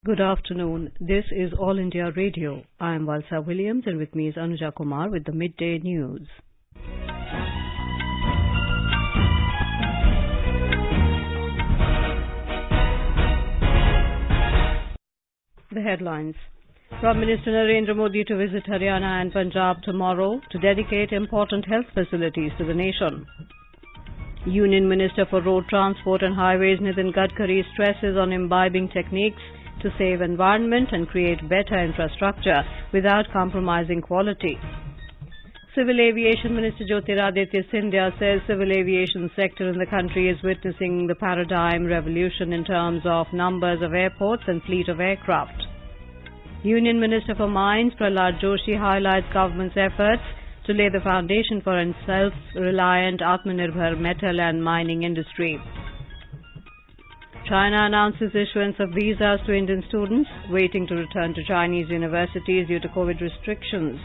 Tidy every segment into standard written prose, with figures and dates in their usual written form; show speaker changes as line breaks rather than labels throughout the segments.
Good afternoon. This is All India Radio. I am Valsa Williams and with me is Anuja Kumar with the Midday News. The headlines. Prime Minister Narendra Modi to visit Haryana and Punjab tomorrow to dedicate important health facilities to the nation. Union Minister for Road Transport and Highways Nitin Gadkari stresses on imbibing techniques to save environment and create better infrastructure without compromising quality. Civil Aviation Minister Jyotiraditya Scindia says civil aviation sector in the country is witnessing the paradigm revolution in terms of numbers of airports and fleet of aircraft. Union Minister for Mines Prahlad Joshi highlights government's efforts to lay the foundation for a self-reliant Atmanirbhar metal and mining industry. China announces issuance of visas to Indian students waiting to return to Chinese universities due to COVID restrictions.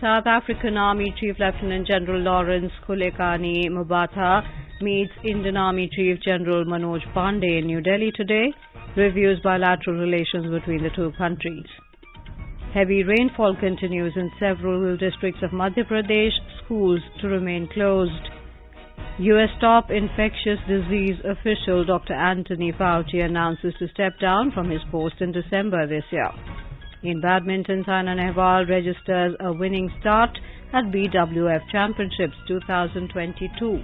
South African Army Chief Lieutenant General Lawrence Khulekani Mubatha meets Indian Army Chief General Manoj Pandey in New Delhi today, reviews bilateral relations between the two countries. Heavy rainfall continues in several districts of Madhya Pradesh, schools to remain closed. U.S. top infectious disease official Dr. Anthony Fauci announces to step down from his post in December this year. In badminton, Saina Nehwal registers a winning start at BWF Championships 2022.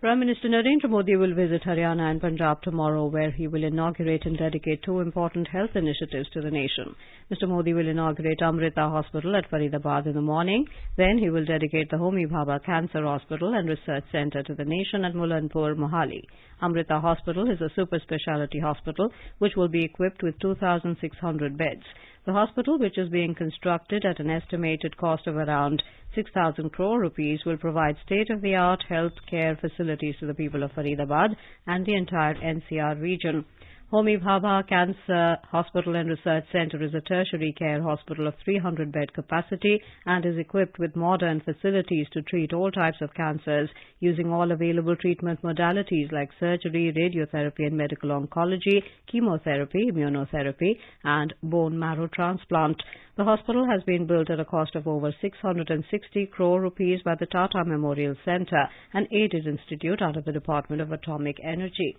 Prime Minister Narendra Modi will visit Haryana and Punjab tomorrow, where he will inaugurate and dedicate two important health initiatives to the nation. Mr. Modi will inaugurate Amrita Hospital at Faridabad in the morning. Then he will dedicate the Homi Bhabha Cancer Hospital and Research Centre to the nation at Mulanpur, Mohali. Amrita Hospital is a super speciality hospital which will be equipped with 2,600 beds. The hospital, which is being constructed at an estimated cost of around 6,000 crore rupees, will provide state-of-the-art health care facilities to the people of Faridabad and the entire NCR region. Homi Bhabha Cancer Hospital and Research Centre is a tertiary care hospital of 300-bed capacity and is equipped with modern facilities to treat all types of cancers using all available treatment modalities like surgery, radiotherapy and medical oncology, chemotherapy, immunotherapy and bone marrow transplant. The hospital has been built at a cost of over 660 crore rupees by the Tata Memorial Centre, an aided institute under the Department of Atomic Energy.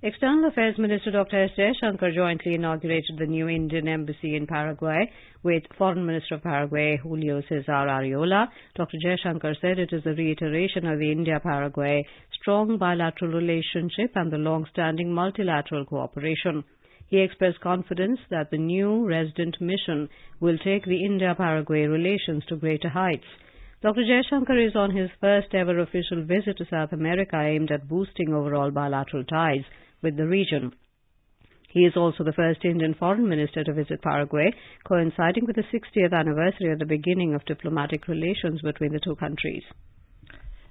External Affairs Minister Dr. S. Jaishankar jointly inaugurated the new Indian embassy in Paraguay with Foreign Minister of Paraguay, Julio Cesar Arreola. Dr. Jaishankar said it is a reiteration of the India-Paraguay strong bilateral relationship and the long-standing multilateral cooperation. He expressed confidence that the new resident mission will take the India-Paraguay relations to greater heights. Dr. Jaishankar is on his first ever official visit to South America aimed at boosting overall bilateral ties with the region. He is also the first Indian foreign minister to visit Paraguay, coinciding with the 60th anniversary of the beginning of diplomatic relations between the two countries.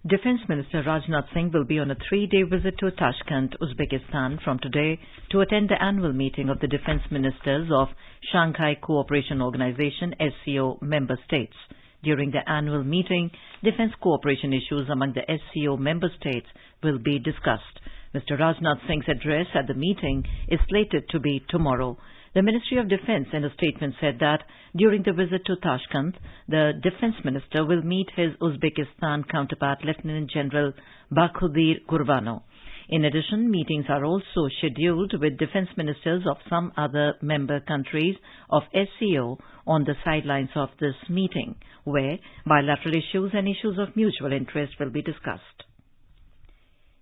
Defence Minister Rajnath Singh will be on a 3-day visit to Tashkent, Uzbekistan from today to attend the annual meeting of the Defence Ministers of Shanghai Cooperation Organization SCO member states. During the annual meeting, defence cooperation issues among the SCO member states will be discussed. Mr. Rajnath Singh's address at the meeting is slated to be tomorrow. The Ministry of Defence in a statement said that during the visit to Tashkent, the Defence Minister will meet his Uzbekistan counterpart Lieutenant General Bakhudir Gurbano. In addition, meetings are also scheduled with Defence Ministers of some other member countries of SCO on the sidelines of this meeting, where bilateral issues and issues of mutual interest will be discussed.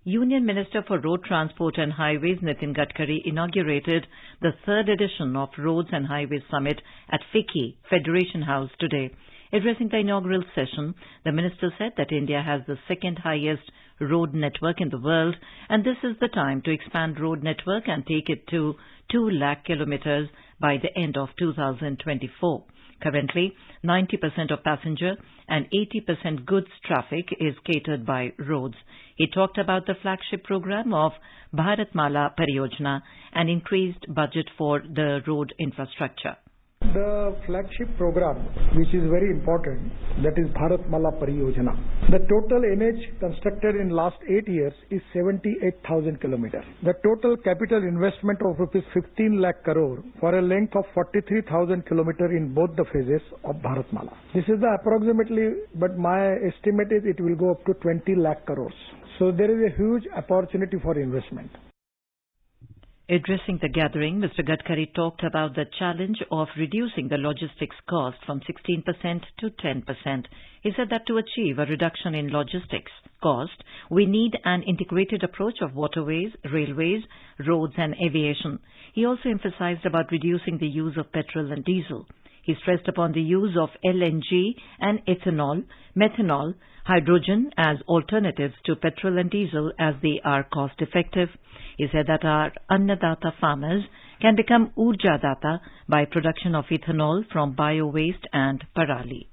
Union Minister for Road Transport and Highways Nitin Gadkari inaugurated the third edition of Roads and Highways Summit at FICCI, Federation House today. Addressing the inaugural session, the minister said that India has the second highest road network in the world and this is the time to expand road network and take it to 2 lakh kilometers by the end of 2024. Currently, 90% of passenger and 80% goods traffic is catered by roads. He talked about the flagship program of Bharatmala Pariyojana and increased budget for the road infrastructure.
The flagship program, which is very important, that is Bharatmala Pariyojana. The total NH constructed in last 8 years is 78,000 kilometers. The total capital investment of rupees 15 lakh crore for a length of 43,000 kilometers in both the phases of Bharatmala. This is the approximately, but my estimate is it will go up to 20 lakh crores. So there is a huge opportunity for investment.
Addressing the gathering, Mr. Gadkari talked about the challenge of reducing the logistics cost from 16% to 10%. He said that to achieve a reduction in logistics cost, we need an integrated approach of waterways, railways, roads and aviation. He also emphasized about reducing the use of petrol and diesel. He stressed upon the use of LNG and ethanol, methanol, hydrogen as alternatives to petrol and diesel as they are cost effective. He said that our Annadata farmers can become Urjadata by production of ethanol from bio-waste and parali.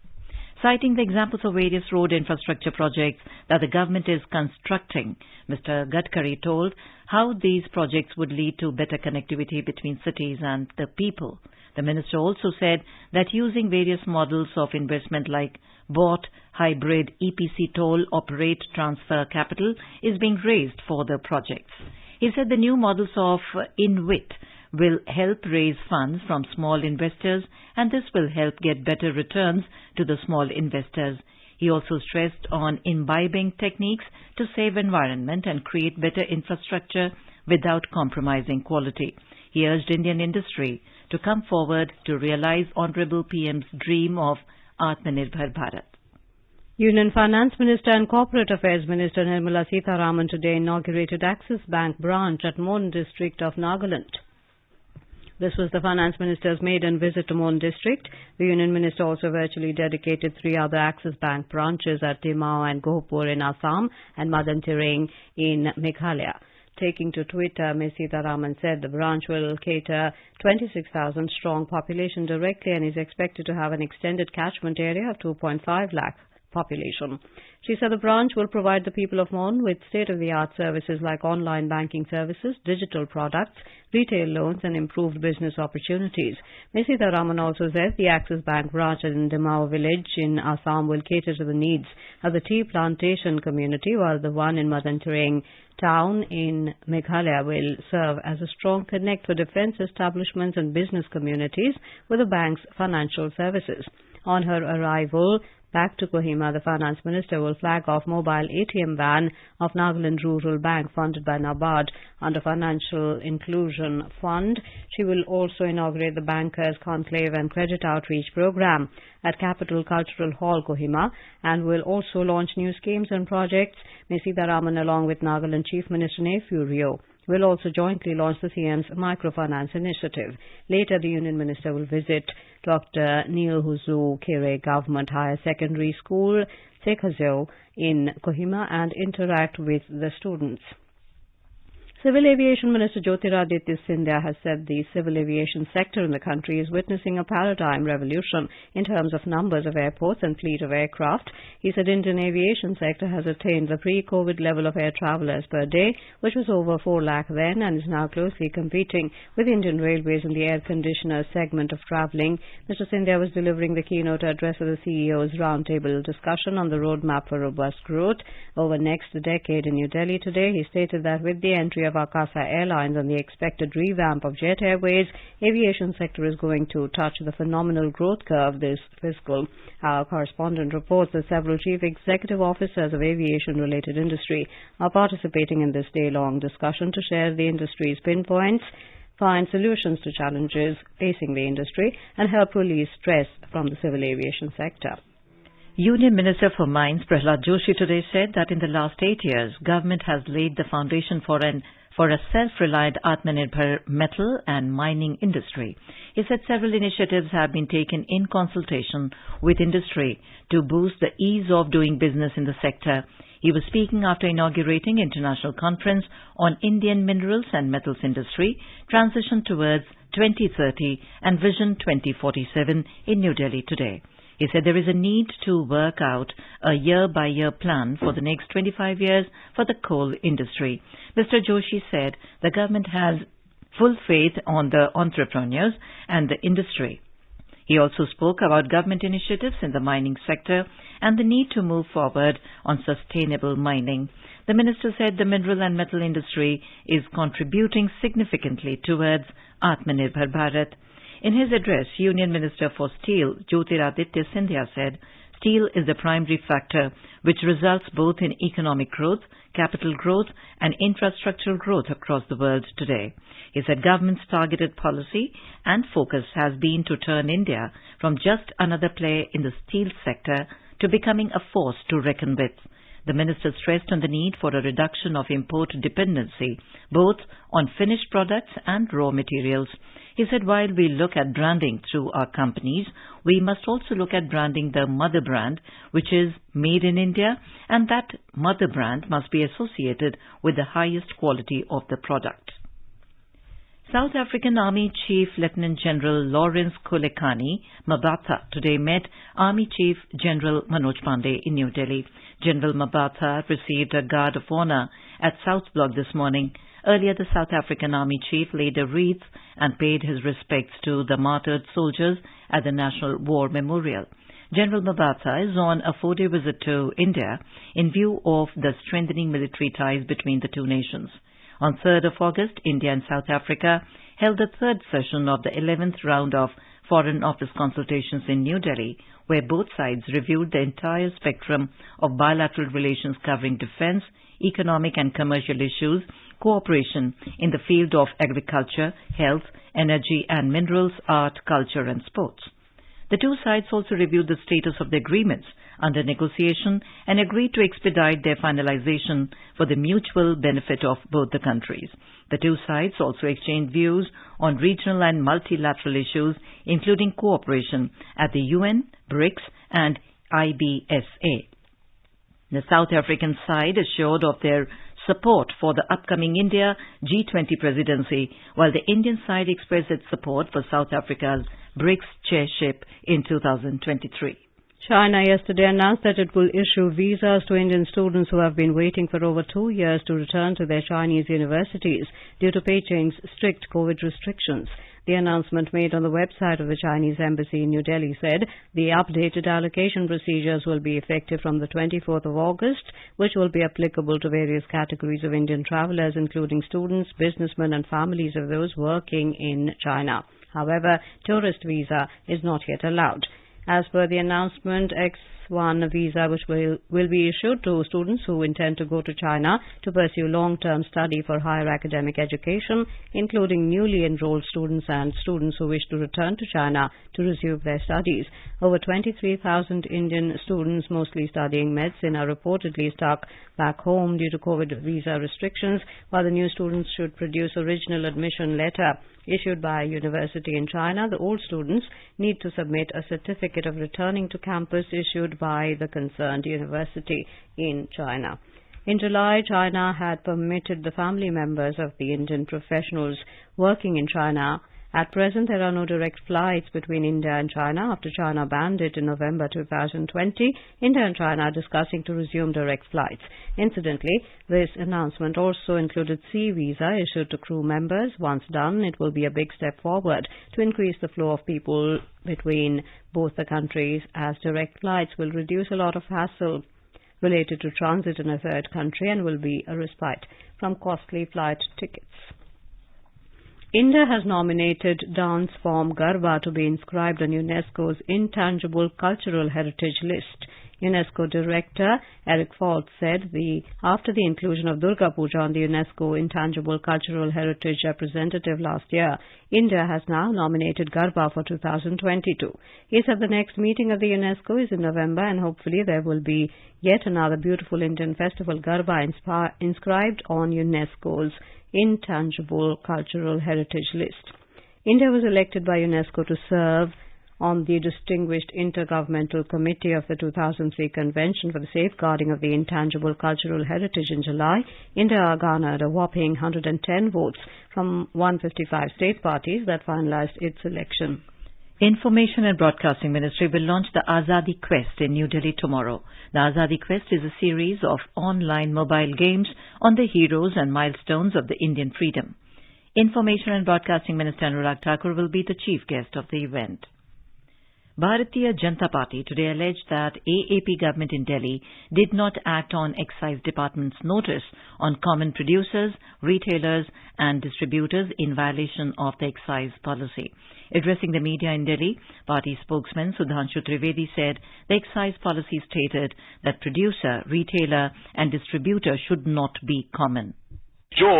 Citing the examples of various road infrastructure projects that the government is constructing, Mr. Gadkari told how these projects would lead to better connectivity between cities and the people. The minister also said that using various models of investment like bought, hybrid, EPC toll, operate, transfer capital is being raised for the projects. He said the new models of InvIT will help raise funds from small investors and this will help get better returns to the small investors. He also stressed on imbibing techniques to save environment and create better infrastructure without compromising quality. He urged Indian industry to come forward to realize Honorable PM's dream of Atmanirbhar Bharat.
Union Finance Minister and Corporate Affairs Minister Nirmala Sitharaman today inaugurated Axis Bank branch at Mon district of Nagaland. This was the Finance Minister's maiden visit to Mon district. The Union Minister also virtually dedicated 3 other Axis Bank branches at Dimau and Gohpur in Assam and Madantireng in Meghalaya. Taking to Twitter, Ms. Sitharaman said the branch will cater 26,000 strong population directly and is expected to have an extended catchment area of 2.5 lakh population. She said the branch will provide the people of Mon with state-of-the-art services like online banking services, digital products, retail loans and improved business opportunities. Ms. Sitharaman also said the Axis Bank branch in Dimau village in Assam will cater to the needs of the tea plantation community, while the one in Madantireng town in Meghalaya will serve as a strong connect for defence establishments and business communities with the bank's financial services. On her arrival back to Kohima, the Finance Minister will flag off mobile ATM van of Nagaland Rural Bank funded by NABARD under Financial Inclusion Fund. She will also inaugurate the Bankers Conclave and Credit Outreach Program at Capital Cultural Hall, Kohima, and will also launch new schemes and projects. Ms. Sitharaman, along with Nagaland Chief Minister Nephew Rio, will also jointly launch the CM's Microfinance Initiative. Later, the Union Minister will visit Dr. Neil Huzu Kere Government Higher Secondary School, Sekhazo, in Kohima and interact with the students. Civil Aviation Minister Jyotiraditya Scindia has said the civil aviation sector in the country is witnessing a paradigm revolution in terms of numbers of airports and fleet of aircraft. He said Indian aviation sector has attained the pre-COVID level of air travellers per day, which was over 4 lakh then, and is now closely competing with Indian Railways in the air conditioner segment of travelling. Mr. Scindia was delivering the keynote address of the CEO's roundtable discussion on the roadmap for robust growth over next decade in New Delhi today. He stated that with the entry of Akasa Airlines and the expected revamp of Jet Airways, aviation sector is going to touch the phenomenal growth curve this fiscal. Our correspondent reports that several chief executive officers of aviation-related industry are participating in this day-long discussion to share the industry's pinpoints, find solutions to challenges facing the industry, and help release stress from the civil aviation sector.
Union Minister for Mines Prahlad Joshi today said that in the last 8 years, government has laid the foundation for a self-reliant Atmanirbhar metal and mining industry. He said several initiatives have been taken in consultation with industry to boost the ease of doing business in the sector. He was speaking after inaugurating International Conference on Indian Minerals and Metals Industry, Transition Towards 2030 and Vision 2047 in New Delhi today. He said there is a need to work out a year-by-year plan for the next 25 years for the coal industry. Mr. Joshi said the government has full faith on the entrepreneurs and the industry. He also spoke about government initiatives in the mining sector and the need to move forward on sustainable mining. The minister said the mineral and metal industry is contributing significantly towards Atmanirbhar Bharat. In his address, Union Minister for Steel, Jyotiraditya Scindia, said, "Steel is the primary factor which results both in economic growth, capital growth and infrastructural growth across the world today." He said government's targeted policy and focus has been to turn India from just another player in the steel sector to becoming a force to reckon with. The minister stressed on the need for a reduction of import dependency, both on finished products and raw materials. He said while we look at branding through our companies, we must also look at branding the mother brand, which is made in India, and that mother brand must be associated with the highest quality of the product. South African Army Chief Lieutenant General Lawrence Kholekani Mabatha today met Army Chief General Manoj Pandey in New Delhi. General Mabatha received a Guard of Honor at South Block this morning. Earlier, the South African Army Chief laid a wreath and paid his respects to the martyred soldiers at the National War Memorial. General Mabatha is on a 4-day visit to India in view of the strengthening military ties between the two nations. On 3rd of August, India and South Africa held the third session of the 11th round of Foreign Office consultations in New Delhi, where both sides reviewed the entire spectrum of bilateral relations covering defense, economic and commercial issues, cooperation in the field of agriculture, health, energy and minerals, art, culture and sports. The two sides also reviewed the status of the agreements under negotiation and agreed to expedite their finalization for the mutual benefit of both the countries. The two sides also exchanged views on regional and multilateral issues, including cooperation at the UN, BRICS and IBSA. The South African side assured of their support for the upcoming India G20 presidency, while the Indian side expressed its support for South Africa's BRICS chairship in 2023.
China yesterday announced that it will issue visas to Indian students who have been waiting for over 2 years to return to their Chinese universities due to Beijing's strict COVID restrictions. The announcement made on the website of the Chinese Embassy in New Delhi said the updated allocation procedures will be effective from the 24th of August, which will be applicable to various categories of Indian travelers, including students, businessmen and families of those working in China. However, tourist visa is not yet allowed. As per the announcement, X1 visa which will be issued to students who intend to go to China to pursue long-term study for higher academic education, including newly enrolled students and students who wish to return to China to resume their studies. Over 23,000 Indian students, mostly studying medicine, are reportedly stuck back home due to COVID visa restrictions, while the new students should produce original admission letter issued by a university in China. The old students need to submit a certificate of returning to campus issued by the concerned university in China. In July, China had permitted the family members of the Indian professionals working in China. At present, there are no direct flights between India and China after China banned it in November 2020. India and China are discussing to resume direct flights. Incidentally, this announcement also included sea visa issued to crew members. Once done, it will be a big step forward to increase the flow of people between both the countries, as direct flights will reduce a lot of hassle related to transit in a third country and will be a respite from costly flight tickets. India has nominated dance form Garba to be inscribed on UNESCO's Intangible Cultural Heritage List. UNESCO Director Eric Falt said after the inclusion of Durga Puja on the UNESCO Intangible Cultural Heritage representative last year, India has now nominated Garba for 2022. He said the next meeting of the UNESCO is in November and hopefully there will be yet another beautiful Indian festival, Garba, inscribed on UNESCO's Intangible Cultural Heritage List. India was elected by UNESCO to serve on the Distinguished Intergovernmental Committee of the 2003 Convention for the Safeguarding of the Intangible Cultural Heritage in July. India garnered a whopping 110 votes from 155 state parties that finalized its election.
Information and Broadcasting Ministry will launch the Azadi Quest in New Delhi tomorrow. The Azadi Quest is a series of online mobile games on the heroes and milestones of the Indian freedom. Information and Broadcasting Minister Anurag Thakur will be the chief guest of the event. Bharatiya Janata Party today alleged that AAP government in Delhi did not act on Excise Department's notice on common producers, retailers and distributors in violation of the excise policy. Addressing the media in Delhi, party spokesman Sudhanshu Trivedi said the excise policy stated that producer, retailer and distributor should not be common.
जो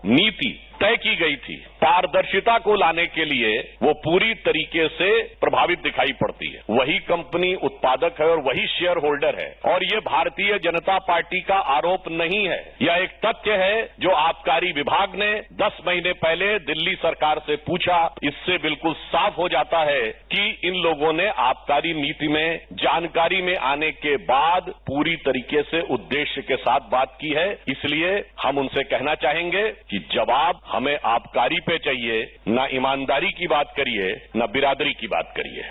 नीति तय की गई थी पारदर्शिता को लाने के लिए वो पूरी तरीके से प्रभावित दिखाई पड़ती है। वही कंपनी उत्पादक है और वही शेयर होल्डर है और ये भारतीय जनता पार्टी का आरोप नहीं है। यह एक तथ्य है जो आबकारी विभाग ने 10 महीने पहले दिल्ली सरकार से पूछा। इससे बिल्कुल साफ हो जाता है कि इन लोगों ने आबकारी नीति में जानकारी में आने के बाद पूरी तरीके से उद्देश्य के साथ बात की है। इसलिए हम उनसे कहना चाहेंगे कि जवाब हमें आबकारी पे चाहिए, न ईमानदारी की बात करिए, न बिरादरी की बात करिए।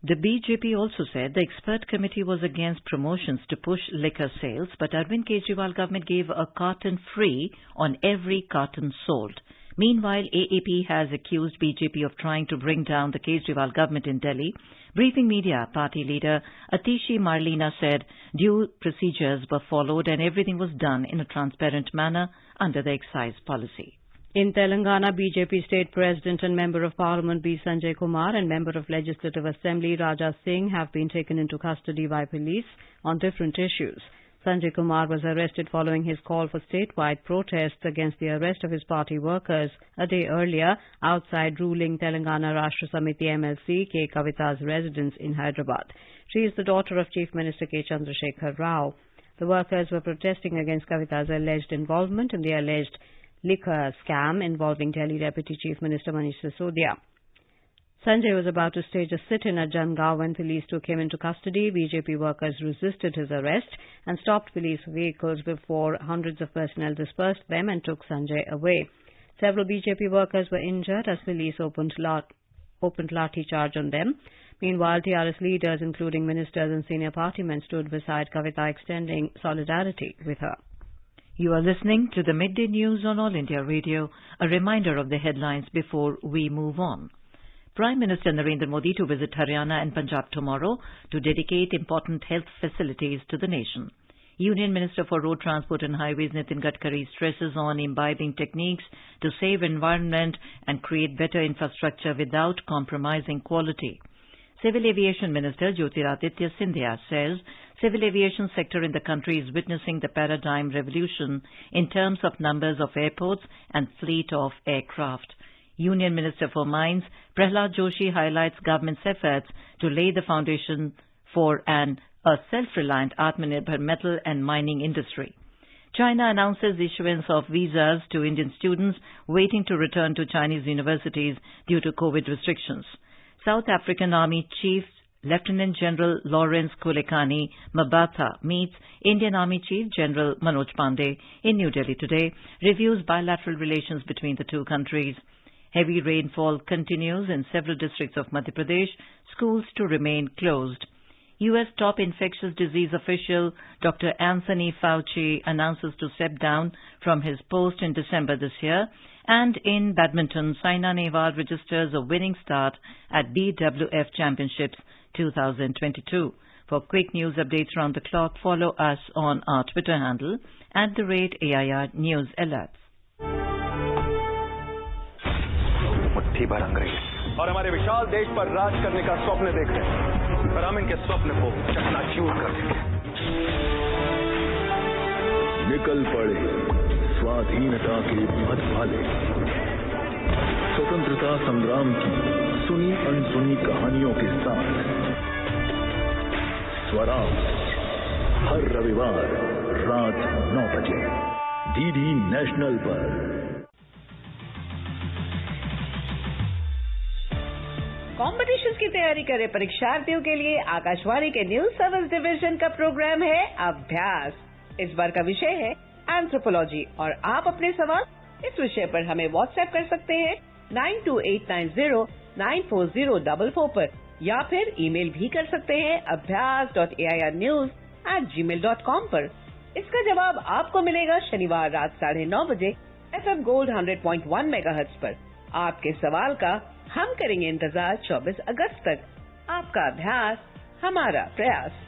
The BJP also said the expert committee was against promotions to push liquor sales, but Arvind Kejriwal government gave a carton free on every carton sold. Meanwhile, AAP has accused BJP of trying to bring down the Kejriwal government in Delhi. Briefing media, party leader Atishi Marlena said due procedures were followed and everything was done in a transparent manner under the excise policy.
In Telangana, BJP State President and Member of Parliament B. Sanjay Kumar and Member of Legislative Assembly Raja Singh have been taken into custody by police on different issues. Sanjay Kumar was arrested following his call for statewide protests against the arrest of his party workers a day earlier outside ruling Telangana Rashtra Samiti MLC K. Kavita's residence in Hyderabad. She is the daughter of Chief Minister K. Chandrasekhar Rao. The workers were protesting against Kavita's alleged involvement in the alleged liquor scam involving Delhi Deputy Chief Minister Manish Sisodia. Sanjay was about to stage a sit-in at Jangaon when police took him into custody. BJP workers resisted his arrest and stopped police vehicles before hundreds of personnel dispersed them and took Sanjay away. Several BJP workers were injured as police opened lathi charge on them. Meanwhile, TRS leaders, including ministers and senior party men, stood beside Kavita extending solidarity with her.
You are listening to the Midday News on All India Radio. A reminder of the headlines before we move on. Prime Minister Narendra Modi to visit Haryana and Punjab tomorrow to dedicate important health facilities to the nation. Union Minister for Road Transport and Highways Nitin Gadkari stresses on imbibing techniques to save environment and create better infrastructure without compromising quality. Civil Aviation Minister Jyotiraditya Scindia says civil aviation sector in the country is witnessing the paradigm revolution in terms of numbers of airports and fleet of aircraft. Union Minister for Mines Prahlad Joshi highlights government's efforts to lay the foundation for a self-reliant Atmanirbhar metal and mining industry. China announces issuance of visas to Indian students waiting to return to Chinese universities due to COVID restrictions. South African Army Chief Lieutenant General Lawrence Kolekani Mabatha meets Indian Army Chief General Manoj Pandey in New Delhi today, reviews bilateral relations between the two countries. Heavy rainfall continues in several districts of Madhya Pradesh, schools to remain closed. U.S. top infectious disease official Dr. Anthony Fauci announces to step down from his post in December this year. And in badminton, Saina Nehwal registers a winning start at BWF Championships 2022. For quick news updates round the clock, follow us on our Twitter handle @AIR News Alerts.
मुट्ठी भर अंग्रेज और हमारे विशाल देश पर राज करने का स्वप्न देख रहे हैं, पर हम इनके स्वप्न को चकनाचूर कर देंगे।
निकल पड़े स्वाधीनता के पथ भाले, स्वतंत्रता संग्राम की सुनी अनसुनी कहानियों के साथ स्वराज हर रविवार रात 9 बजे डीडी नेशनल पर।
कॉम्पिटिशन्स की तैयारी करे परीक्षार्थियों के लिए आकाशवाणी के न्यूज सर्विस डिवीजन का प्रोग्राम है अभ्यास। इस बार का विषय है एंथ्रोपोलॉजी और आप अपने सवाल इस विषय पर हमें व्हाट्सएप कर सकते हैं 9289094044 पर या फिर ईमेल भी कर सकते हैं abhyas.airnews@gmail.com पर। इसका जवाब आपको मिलेगा शनिवार रात 9:30 बजे FM गोल्ड 100.1 मेगाहर्ट्ज पर। आपके सवाल का हम करेंगे इंतजार 24 अगस्त तक। आपका अभ्यास, हमारा प्रयास।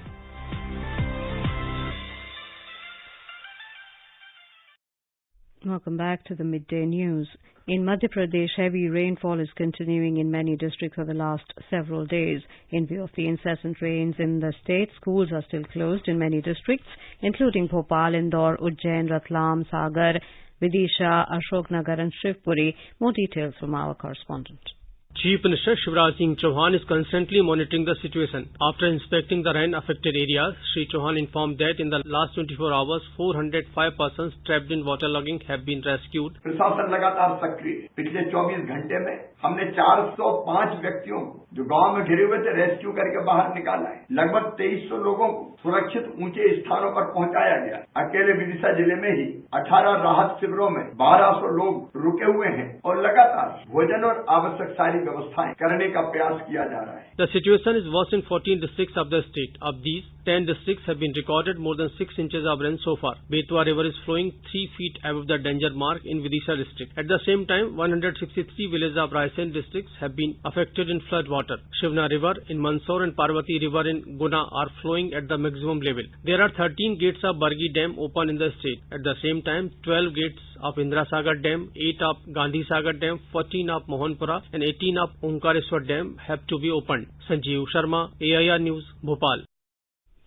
Welcome back to the midday news. In Madhya Pradesh, heavy rainfall is continuing in many districts for the last several days. In view of the incessant rains in the state, schools are still closed in many districts, including Bhopal, Indore, Ujjain, Ratlam, Sagar, Vidisha, Ashoknagar and Shivpuri. More details from our correspondent.
Chief Minister Shivraj Singh Chauhan is constantly monitoring the situation. After inspecting the rain-affected areas, Shri Chauhan informed that in the last 24 hours, 405 persons trapped in waterlogging have been rescued.
प्रशासन लगातार सक्रिय। पिछले 24 घंटे में हमने 405 व्यक्तियों को जो गांव में घिरे हुए थे रेस्क्यू करके बाहर निकाला है। लगभग 2300 लोगों को सुरक्षित ऊंचे स्थानों पर पहुंचाया गया। अकेले विदिशा जिले में ही 18 राहत शिविरों में 1200 लोग रुके हुए हैं और लगातार भोजन और आवश्यक सारी व्यवस्थाएं करने का प्रयास किया जा रहा है।
The situation is worse in 14 districts of the state. Of these, 10 districts have been recorded more than 6 inches of rain so far. Betwa River is flowing 3 feet above the danger mark in Vidisha district. At the same time, 163 villages of Raisen districts have been affected in flood water. Shivna River in Mandsaur and Parvati River in Guna are flowing at the maximum level. There are 13 gates of Bargi Dam open in the state. At the same time, 12 gates of Indra Sagar Dam, 8 of Gandhi Sagar Dam, 14 of Mohanpura and 18 of Omkareshwar Dam have to be opened. Sanjeev Sharma, AIR News, Bhopal.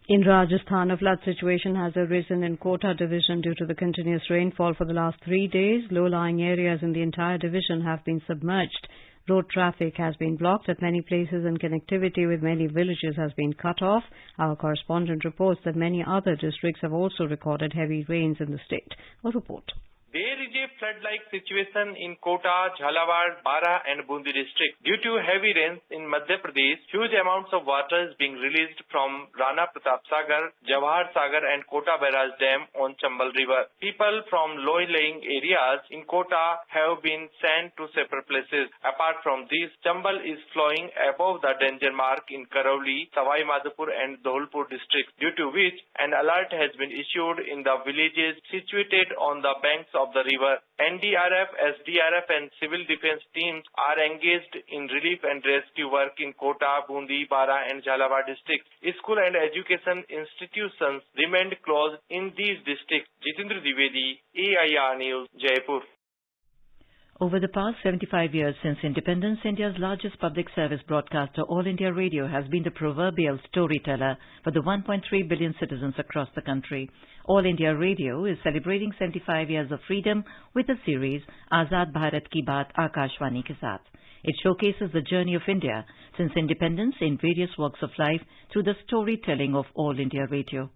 In Rajasthan, a flood situation has arisen in Kota division due to the continuous rainfall for the last 3 days. Low-lying areas in the entire division have been submerged. Road traffic has been blocked at many places and connectivity with many villages has been cut off. Our correspondent reports that many other districts have also recorded heavy rains in the state. A report.
There is a flood-like situation in Kota, Jhalawar, Bara and Bundi district. Due to heavy rains in Madhya Pradesh, huge amounts of water is being released from Rana Pratap Sagar, Jawahar Sagar and Kota Barrage Dam on Chambal River. People from low-lying areas in Kota have been sent to separate places. Apart from this, Chambal is flowing above the danger mark in Karauli, Savai Madhopur and Dholpur districts, due to which an alert has been issued in the villages situated on the banks of the river. NDRF, SDRF and civil defense teams are engaged in relief and rescue work in Kota, Bundi, Bara and Jhalawar districts. School and education institutions remained closed in these districts. Jitendra Dwivedi, AIR News, Jaipur.
Over the past 75 years since independence, India's largest public service broadcaster, All India Radio, has been the proverbial storyteller for the 1.3 billion citizens across the country. All India Radio is celebrating 75 years of freedom with a series, Azad Bharat Ki Baat Akashvani Ke Saath. It showcases the journey of India since independence in various walks of life through the storytelling of All India Radio.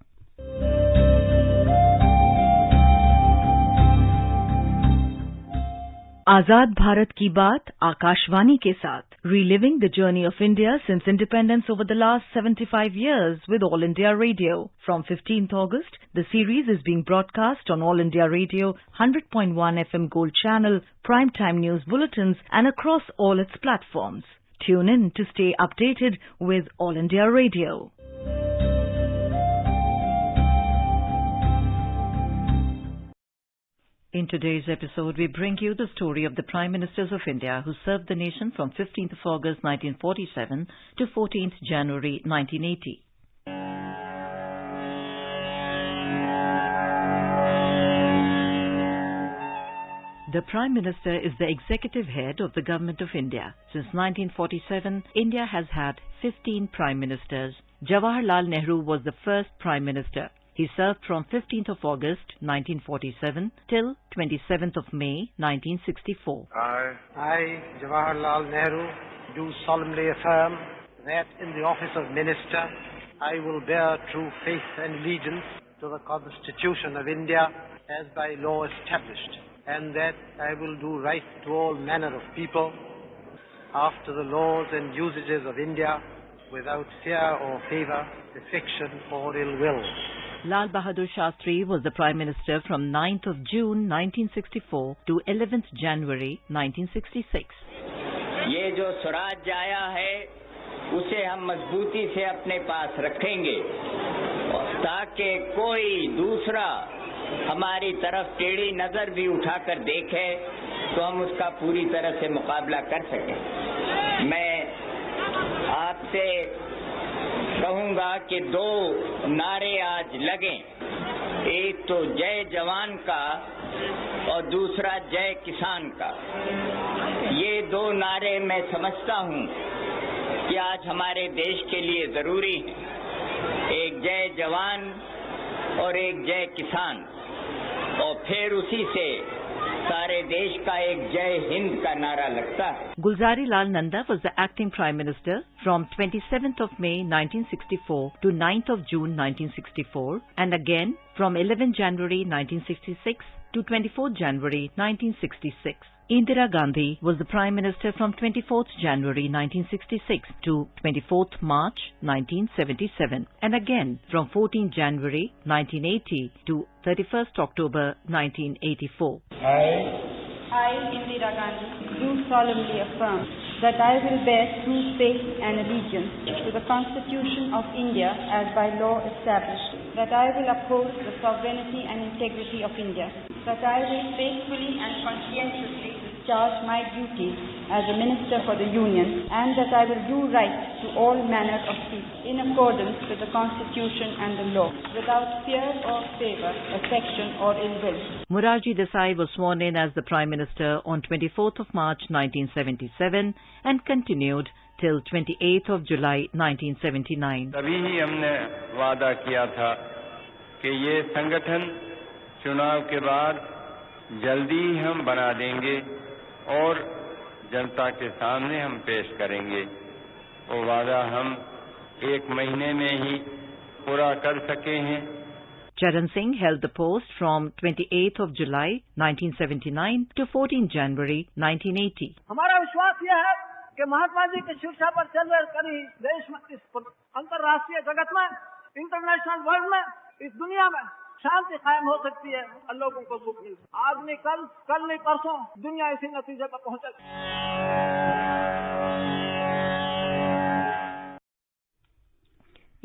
आजाद भारत की बात आकाशवाणी के साथ, reliving the journey of India since independence over the last 75 years with All India Radio. From 15th August, the series is being broadcast on All India Radio, 100.1 FM Gold Channel, primetime news bulletins and across all its platforms. Tune in to stay updated with All India Radio.
In today's episode, we bring you the story of the Prime Ministers of India who served the nation from 15th of August 1947 to 14th January 1980. The Prime Minister is the executive head of the Government of India. Since 1947, India has had 15 Prime Ministers. Jawaharlal Nehru was the first Prime Minister. He served from 15th of August 1947 till 27th of May 1964.
I, Jawaharlal Nehru, do solemnly affirm that in the office of Minister I will bear true faith and allegiance to the Constitution of India as by law established, and that I will do right to all manner of people after the laws and usages of India without fear or favour, affection or ill will.
Lal Bahadur Shastri was the Prime Minister from 9th of June 1964 to 11th January 1966.
ये जो स्वराज्य आया है उसे हम मजबूती से अपने पास रखेंगे ताकि कोई दूसरा हमारी तरफ टेढ़ी नजर भी उठाकर देखे तो हम उसका पूरी तरह से मुकाबला कर सकें। मैं आप आपसे कहूंगा कि दो नारे आज लगें, एक तो जय जवान का और दूसरा जय किसान का। ये दो नारे मैं समझता हूं कि आज हमारे देश के लिए जरूरी है, एक जय जवान और एक जय किसान, और फिर उसी से सारे देश का एक जय हिंद का नारा लगता है।
Gulzari Lal Nanda was the acting Prime Minister from 27th of May 1964 to 9th of June 1964 and again from 11 January 1966 to 24th January 1966. Indira Gandhi was the Prime Minister from 24th January 1966 to 24th March 1977 and again from 14th January 1980 to 31st October 1984.
I, Indira Gandhi, do solemnly affirm that I will bear true faith and allegiance to the Constitution of India as by law established, that I will uphold the sovereignty and integrity of India, that I will faithfully and conscientiously discharge my duties as a Minister for the Union, and that I will do right to all manner of people in accordance with the Constitution and the law, without fear or favour, affection or ill will.
Morarji Desai was sworn in as the Prime Minister on 24th of March 1977 and continued till 28th of July 1979.
तभी ही हमने वादा किया था कि ये संगठन चुनाव के बाद जल्दी ही हम बना देंगे और जनता के सामने हम पेश करेंगे। वो वादा हम एक महीने में ही पूरा कर सके हैं।
Charan Singh held the post from 28th of July 1979 to 14th January 1980.
हमारा विश्वास यह है कि महात्मा जी की शिक्षा पर चल रही देश में, इस अंतर्राष्ट्रीय जगत में, इंटरनेशनल वर्ल्ड में, इस दुनिया में शांति कायम हो सकती है और लोगों को सुख मिल। आज नहीं कल नहीं परसों दुनिया इसी नतीजे पर पहुंचेगी।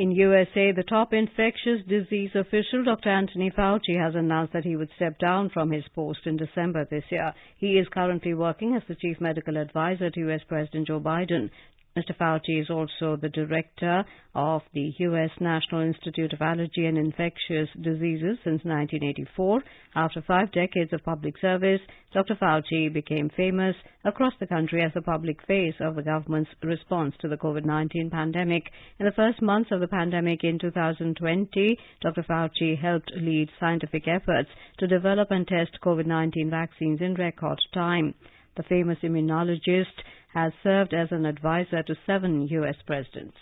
In USA, the top infectious disease official, Dr. Anthony Fauci, has announced that he would step down from his post in December this year. He is currently working as the chief medical advisor to U.S. President Joe Biden. Mr. Fauci is also the director of the U.S. National Institute of Allergy and Infectious Diseases since 1984. After 5 decades of public service, Dr. Fauci became famous across the country as the public face of the government's response to the COVID-19 pandemic. In the first months of the pandemic in 2020, Dr. Fauci helped lead scientific efforts to develop and test COVID-19 vaccines in record time. The famous immunologist has served as an advisor to 7 U.S. presidents.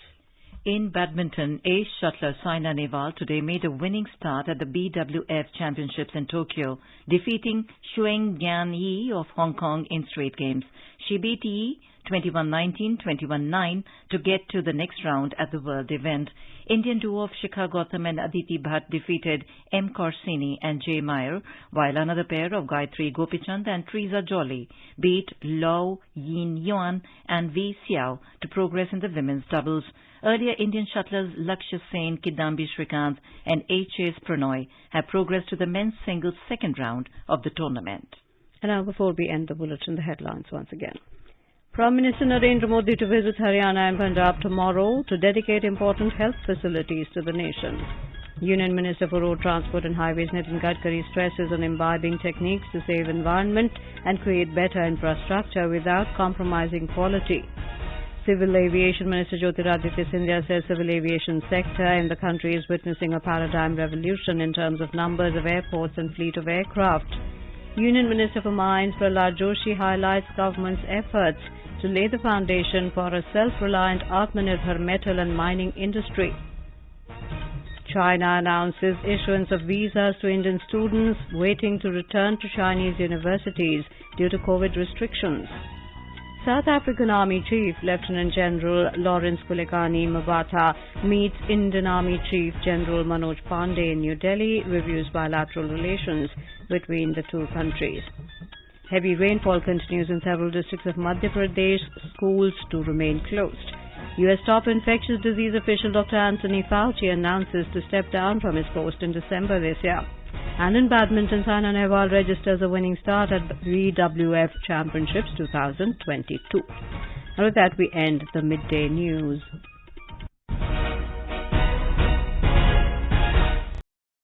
In badminton, ace shuttler Saina Nehwal today made a winning start at the BWF Championships in Tokyo, defeating Shuang Yan Yi of Hong Kong in straight games. She beat Yi 21-19, 21-9 to get to the next round at the World event. Indian duo of Shikha Gautam and Aditi Bhatt defeated M. Corsini and Jay Meyer, while another pair of Gayatri Gopichand and Teresa Jolly beat Lau Yin Yuan and V. Xiao to progress in the women's doubles. Earlier, Indian shuttlers Lakshya Sen, Kidambi Shrikant and H.S. Pranoy have progressed to the men's singles second round of the tournament.
And now, before we end the bulletin, the headlines once again. Prime Minister Narendra Modi to visit Haryana and Punjab tomorrow to dedicate important health facilities to the nation. Union Minister for Road Transport and Highways Nitin Gadkari stresses on imbibing techniques to save environment and create better infrastructure without compromising quality. Civil Aviation Minister Jyotiraditya Scindia says civil aviation sector in the country is witnessing a paradigm revolution in terms of numbers of airports and fleet of aircraft. Union Minister for Mines Prahlad Joshi highlights government's efforts to lay the foundation for a self-reliant Atmanirbhar metal and mining industry. China announces issuance of visas to Indian students waiting to return to Chinese universities due to COVID restrictions. South African Army Chief Lieutenant General Lawrence Kulekani Mabata meets Indian Army Chief General Manoj Pandey in New Delhi, reviews bilateral relations between the two countries. Heavy rainfall continues in several districts of Madhya Pradesh, schools to remain closed. U.S. top infectious disease official Dr. Anthony Fauci announces to step down from his post in December this year. And in badminton, Saina Nehwal registers a winning start at BWF Championships 2022. And with that, we end the midday news.